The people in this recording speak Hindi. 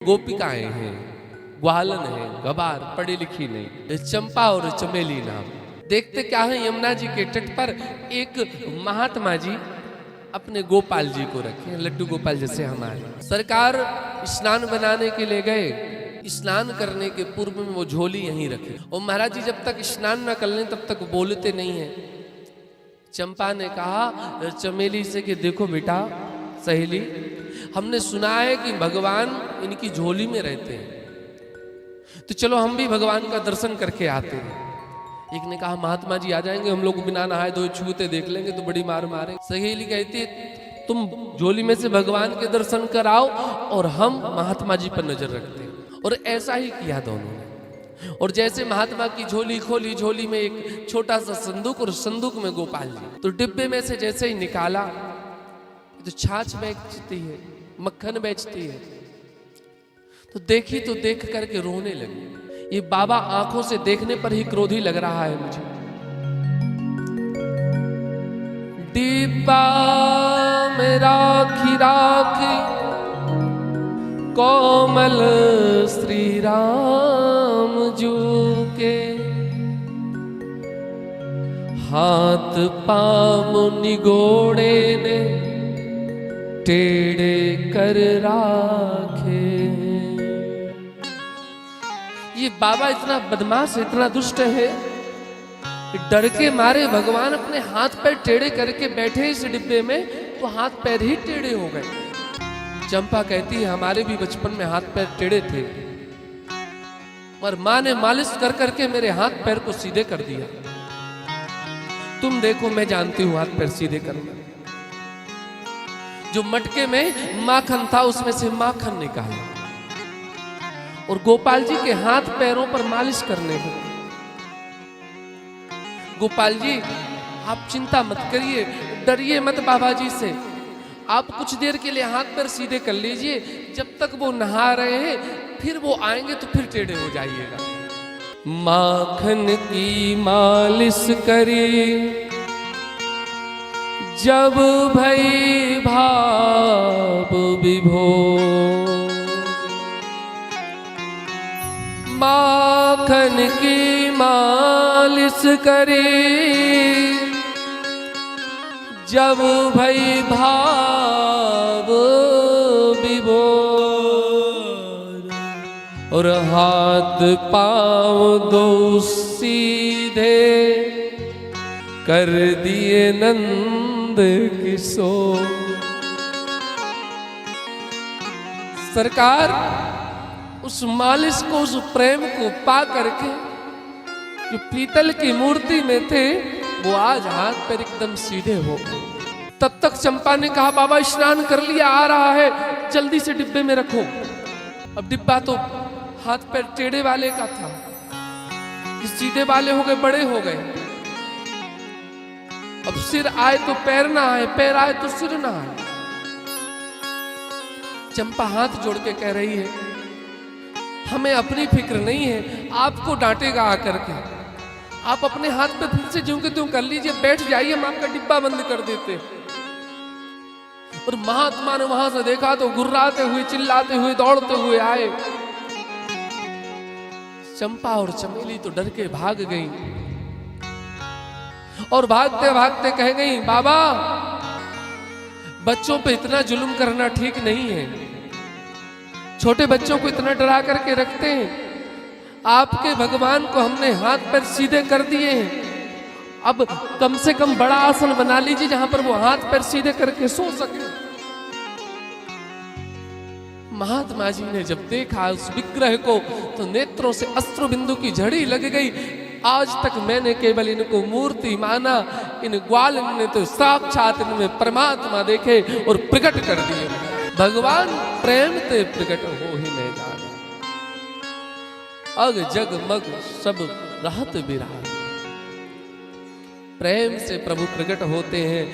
गोपिकाएं हैं, ग्वालन है, गवार, पढ़ी लिखी नहीं, चंपा और चमेली नाम। देखते क्या है, यमुना जी के तट पर एक महात्मा जी अपने गोपाल जी को रखे, लड्डू गोपाल जैसे हमारे। सरकार स्नान बनाने के लिए गए, स्नान करने के पूर्व में वो झोली यहीं रखे और महाराज जी जब तक स्नान न कर लें तब तक बोलते नहीं है। चंपा ने कहा चमेली से कि देखो बेटा सहेली, हमने सुना है कि भगवान इनकी झोली में रहते हैं, तो चलो हम भी भगवान का दर्शन करके आते हैं। एक ने कहा महात्मा जी आ जाएंगे, हम लोग बिना नहाए धोए छूते देख लेंगे तो बड़ी मार मारे। सहेली कहती है तुम झोली में से भगवान के दर्शन कराओ और हम महात्मा जी पर नजर रखते हैं। और ऐसा ही किया दोनों ने। और जैसे महात्मा की झोली खोली, झोली में एक छोटा सा संदूक और संदूक में गोपाल जी, तो डिब्बे में से जैसे ही निकाला तो छाछ बेचती है, मक्खन बेचती है। तो देखी तो देख करके रोने लगी। ये बाबा आंखों से देखने पर ही क्रोधी लग रहा है मुझे। डिब्बा में राखी राखी कोमल श्री राम जू के, हाथ पाँव निगोड़े ने टेढ़े कर राखे। ये बाबा इतना बदमाश, इतना दुष्ट है, डर के मारे भगवान अपने हाथ पैर टेढ़े करके बैठे इस डिब्बे में, तो हाथ पैर ही टेढ़े हो गए। चंपा कहती है हमारे भी बचपन में हाथ पैर टेढ़े थे और माँ ने मालिश कर करके मेरे हाथ पैर को सीधे कर दिया। तुम देखो मैं जानती हूं हाथ पैर सीधे करना। जो मटके में माखन था उसमें से माखन निकाला और गोपाल जी के हाथ पैरों पर मालिश करने लगे। गोपाल जी आप चिंता मत करिए, डरिए मत बाबा जी से, आप कुछ देर के लिए हाथ पैर सीधे कर लीजिए, जब तक वो नहा रहे हैं फिर वो आएंगे तो फिर टेढ़े हो जाइएगा। माखन की मालिश करी जब भई भाव विभोर, माखन की मालिश करी जब भई भाव विभोर, और हाथ पाँव दो सीधे कर दिए नंद किशोर। सरकार उस मालिश को, उस प्रेम को पा करके जो पीतल की मूर्ति में थे वो आज हाथ पैर एकदम सीधे हो गए। तब तक चंपा ने कहा बाबा स्नान कर लिया, आ रहा है, जल्दी से डिब्बे में रखो। अब डिब्बा तो हाथ पैर टेढ़े वाले का था, सीधे वाले हो गए, बड़े हो गए। अब सिर आए तो पैर ना आए, पैर आए तो सिर ना आए। चंपा हाथ जोड़ के कह रही है हमें अपनी फिक्र नहीं है, आपको डांटेगा आकर के, आप अपने हाथ पे फिर से ज्यों के त्यों कर लीजिए, बैठ जाइए, हम आपका डिब्बा बंद कर देते। और महात्मा ने वहां से देखा तो गुर्राते हुए, चिल्लाते हुए, दौड़ते हुए आए। चंपा और चमेली तो डर के भाग गई और भागते भागते कह गई बाबा बच्चों पे इतना जुल्म करना ठीक नहीं है, छोटे बच्चों को इतना डरा करके रखते हैं। आपके भगवान को हमने हाथ पैर सीधे कर दिए हैं, अब कम से कम बड़ा आसन बना लीजिए जहां पर वो हाथ पैर सीधे करके सो सके। महात्मा जी ने जब देखा उस विग्रह को तो नेत्रों से अश्रु बिंदु की झड़ी लग गई। आज तक मैंने केवल इनको मूर्ति माना, इन ग्वाल ने तो साक्षात इनमें परमात्मा देखे और प्रकट कर दिए। भगवान प्रेम ते प्रकट हो ही नहीं जाना, अग जग मग सब रहत बिराज। प्रेम से प्रभु प्रकट होते हैं।